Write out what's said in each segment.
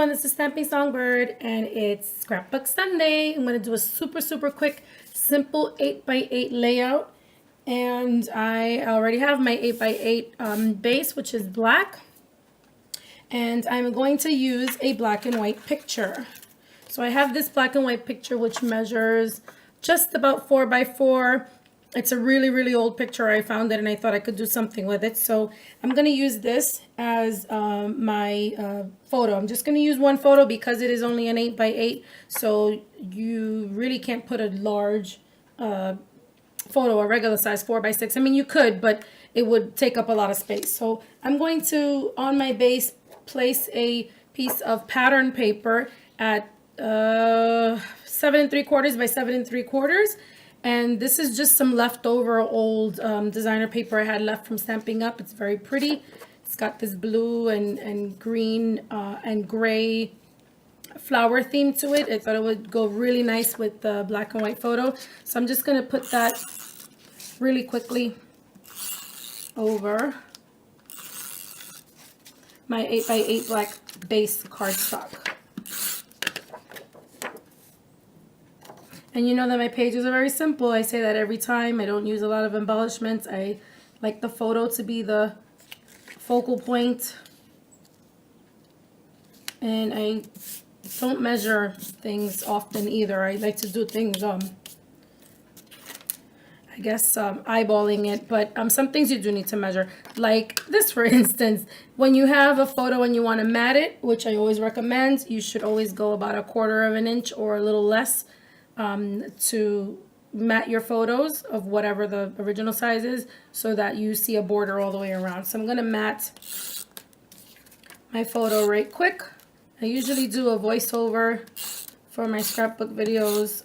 everyone, this is Stamping Songbird and it's Scrapbook Sunday. I'm going to do a super quick simple 8x8 layout, and I already have my 8x8 base, which is black, and I'm going to use a black and white picture. So I have this black and white picture which measures just about 4x4. It's a really old picture. I found it and I thought I could do something with it. So I'm going to use this as my photo. I'm just going to use one photo because it is only an 8x8. So you really can't put a large photo, a regular size 4x6. I mean, you could, but it would take up a lot of space. So I'm going to, on my base, place a piece of pattern paper at 7 3/4 by 7 3/4. And this is just some leftover old designer paper I had left from Stamping Up. It's very pretty. It's got this blue and green and gray flower theme to it. I thought it would go really nice with the black and white photo. So I'm just going to put that really quickly over my 8x8 black base cardstock. And you know that my pages are very simple. I say that every time. I don't use a lot of embellishments. I like the photo to be the focal point. And I don't measure things often either. I like to do things, I guess, eyeballing it. But some things you do need to measure. Like this, for instance. When you have a photo and you want to mat it, which I always recommend, you should always go about 1/4 of an inch or a little less. To mat your photos of whatever the original size is, so that you see a border all the way around. So I'm going to mat my photo right quick. I usually do a voiceover for my scrapbook videos.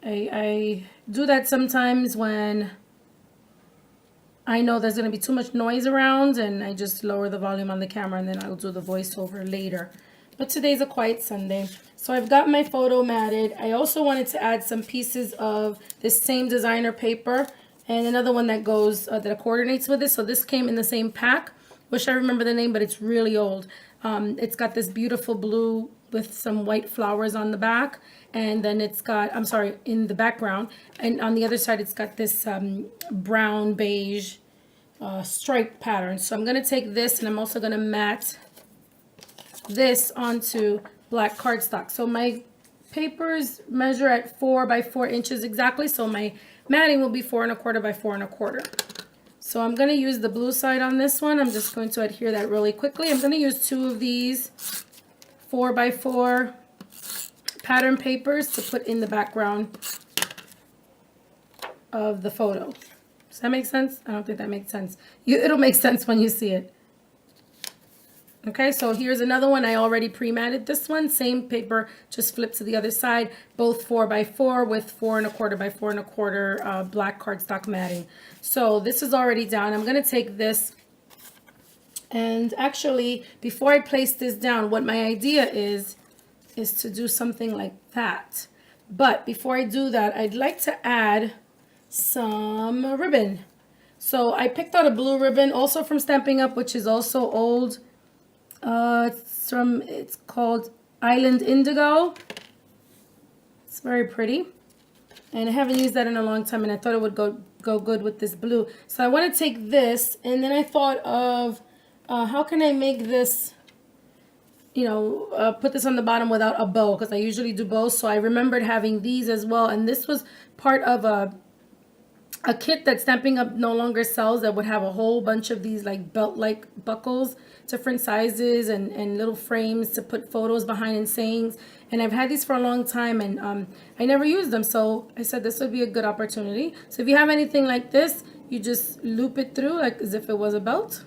I do that sometimes when I know there's going to be too much noise around, and I just lower the volume on the camera, and then I'll do the voiceover later. But today's a quiet Sunday. So I've got my photo matted. I also wanted to add some pieces of this same designer paper and another one that goes, that coordinates with it. So this came in the same pack. Wish I remember the name, but it's really old. It's got this beautiful blue with some white flowers on the back. And then it's got, I'm sorry, in the background. And on the other side, it's got this brown beige stripe pattern. So I'm going to take this, and I'm also going to mat this onto black cardstock. So my papers measure at 4 by 4 inches exactly. So my matting will be 4 1/4 by 4 1/4. So I'm going to use the blue side on this one. I'm just going to adhere that really quickly. I'm going to use 2 of these 4 by 4 pattern papers to put in the background of the photo. Does that make sense? I don't think that makes sense. It'll make sense when you see it. Okay, so here's another one. I already pre-matted this one. Same paper, just flip to the other side. Both 4 by 4 with 4 1/4 by 4 1/4 black cardstock matting. So this is already down. I'm going to take this, and actually, before I place this down, what my idea is to do something like that. But before I do that, I'd like to add some ribbon. So I picked out a blue ribbon, also from Stamping Up, which is also old. It's called Island Indigo. It's very pretty, and I haven't used that in a long time, and I thought it would go good with this blue. So I want to take this, and then I thought of how can I make this, put this on the bottom without a bow, because I usually do bows. So I remembered having these as well, and this was part of a kit that Stamping Up no longer sells, that would have a whole bunch of these like belt-like buckles, different sizes, and little frames to put photos behind and sayings. And I've had these for a long time, and I never used them, so I said this would be a good opportunity. So if you have anything like this, you just loop it through like as if it was a belt,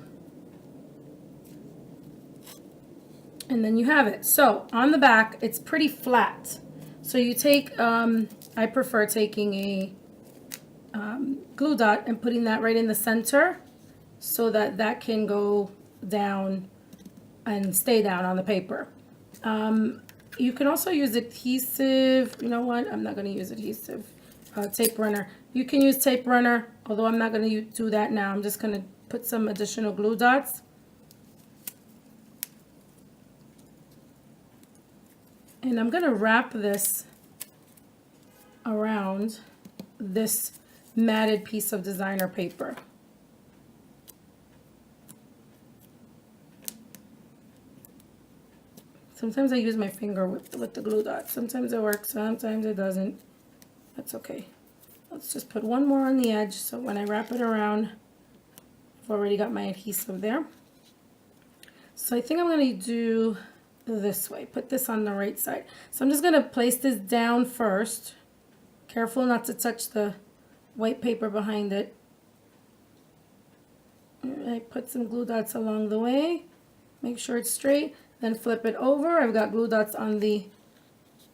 and then you have it. So on the back, it's pretty flat. So you take, I prefer taking a glue dot and putting that right in the center, so that can go down and stay down on the paper. You can also use adhesive. You know what? I'm not going to use adhesive. Tape runner. You can use tape runner, although I'm not going to do that now. I'm just going to put some additional glue dots And I'm gonna wrap this around this matted piece of designer paper. Sometimes I use my finger with the glue dots. Sometimes it works, sometimes it doesn't. That's okay. Let's just put one more on the edge so when I wrap it around, I've already got my adhesive there. So I think I'm going to do this way. Put this on the right side. So I'm just going to place this down first. Careful not to touch the white paper behind it. I put some glue dots along the way. Make sure it's straight. Then flip it over. I've got glue dots on the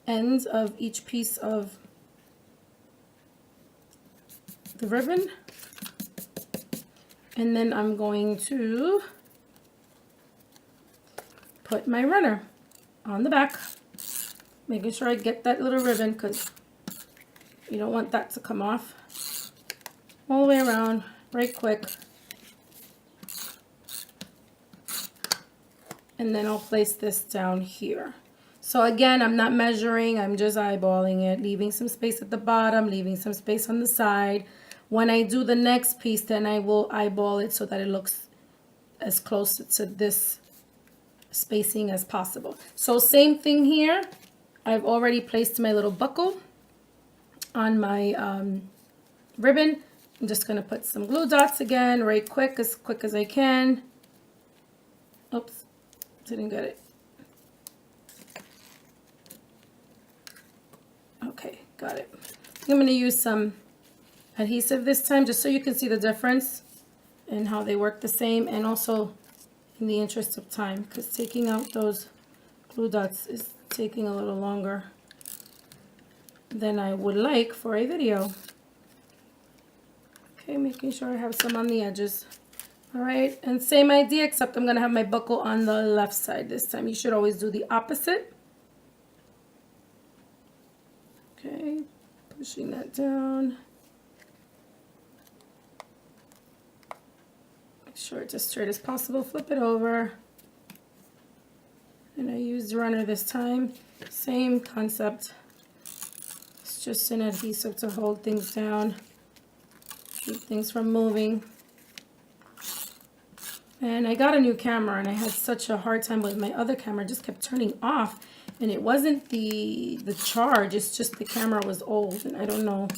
ends of each piece of the ribbon. And then I'm going to put my runner on the back, making sure I get that little ribbon because you don't want that to come off. All the way around, right quick. And then I'll place this down here. So again, I'm not measuring, I'm just eyeballing it, leaving some space at the bottom, leaving some space on the side. When I do the next piece, then I will eyeball it so that it looks as close to this spacing as possible. So same thing here. I've already placed my little buckle on my ribbon. I'm just going to put some glue dots again, right quick as I can. Oops, didn't get it. Okay, got it. I'm going to use some adhesive this time just so you can see the difference and how they work the same, and also in the interest of time, because taking out those glue dots is taking a little longer than I would like for a video. Okay, making sure I have some on the edges. All right, and same idea, except I'm going to have my buckle on the left side this time. You should always do the opposite. Okay, pushing that down. Make sure it's as straight as possible. Flip it over. And I used the runner this time. Same concept. It's just an adhesive to hold things down, keep things from moving. And I got a new camera, and I had such a hard time with my other camera. It just kept turning off, and it wasn't the charge. It's just the camera was old, and I don't know.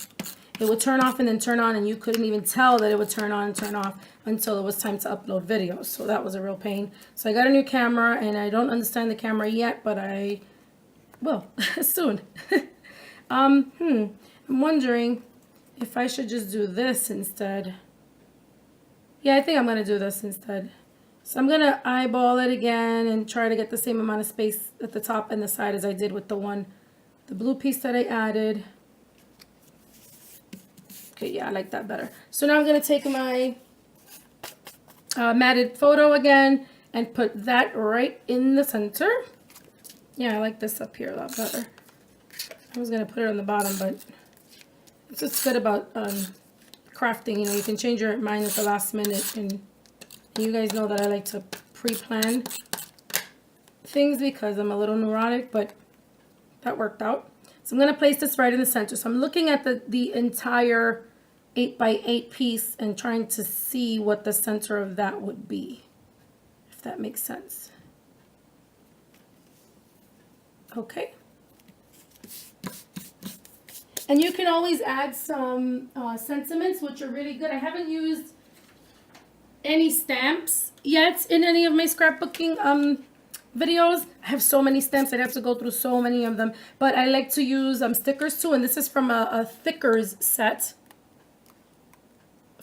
It would turn off and then turn on, and you couldn't even tell that it would turn on and turn off until it was time to upload videos. So that was a real pain. So I got a new camera, and I don't understand the camera yet, but I will soon. I'm wondering if I should just do this instead. Yeah, I think I'm going to do this instead. So I'm going to eyeball it again and try to get the same amount of space at the top and the side as I did with the blue piece that I added. Okay, yeah, I like that better. So now I'm going to take my matted photo again and put that right in the center. Yeah, I like this up here a lot better. I was going to put it on the bottom, but it's just good about crafting. You know, you can change your mind at the last minute, and you guys know that I like to pre-plan things because I'm a little neurotic, but that worked out. So I'm going to place this right in the center. So I'm looking at the entire 8x8 piece and trying to see what the center of that would be, if that makes sense. Okay. And you can always add some sentiments, which are really good. I haven't used any stamps yet in any of my scrapbooking videos. I have so many stamps. I'd have to go through so many of them. But I like to use stickers too. And this is from a Thickers set.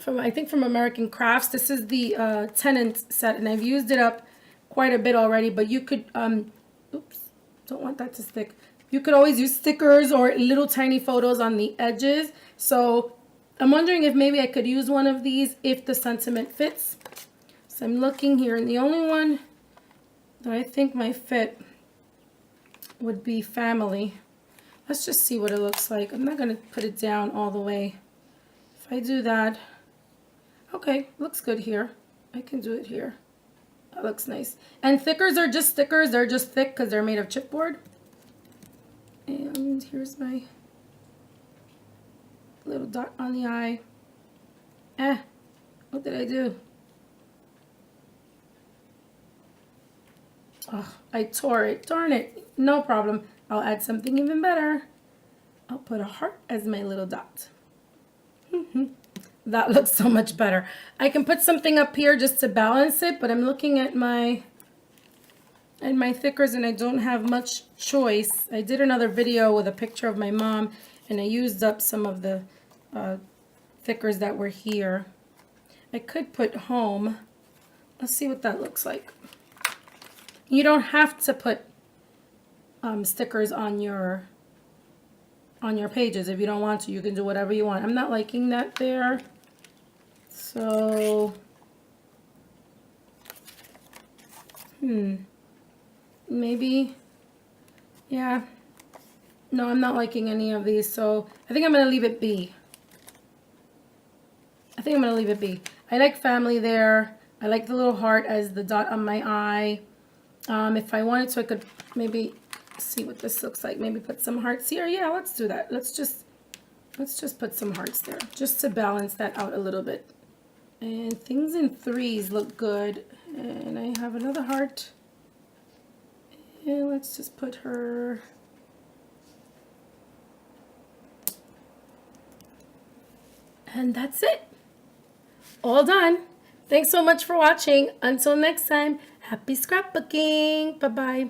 I think from American Crafts. This is the Tenant set. And I've used it up quite a bit already. But you could, oops, don't want that to stick. You could always use stickers or little tiny photos on the edges. So I'm wondering if maybe I could use one of these if the sentiment fits. So I'm looking here, and the only one that I think might fit would be family. Let's just see what it looks like. I'm not going to put it down all the way. If I do that, okay, looks good here. I can do it here. That looks nice. And thickers are just stickers. They're just thick because they're made of chipboard. And here's my little dot on the eye. What did I do? Oh, I tore it. Darn it. No problem. I'll add something even better. I'll put a heart as my little dot. That looks so much better. I can put something up here just to balance it, but I'm looking at my thickers and I don't have much choice. I did another video with a picture of my mom and I used up some of the thickers that were here. I could put home. Let's see what that looks like. You don't have to put stickers on your pages if you don't want to. You can do whatever you want. I'm not liking that there. So, maybe, yeah. No, I'm not liking any of these, so I think I'm going to leave it be. I like family there. I like the little heart as the dot on my eye. If I wanted to, I could maybe see what this looks like. Maybe put some hearts here. Yeah, let's do that. Let's just put some hearts there, just to balance that out a little bit. And things in threes look good. And I have another heart. And let's just put her. And that's it. All done. Thanks so much for watching. Until next time, happy scrapbooking. Bye-bye.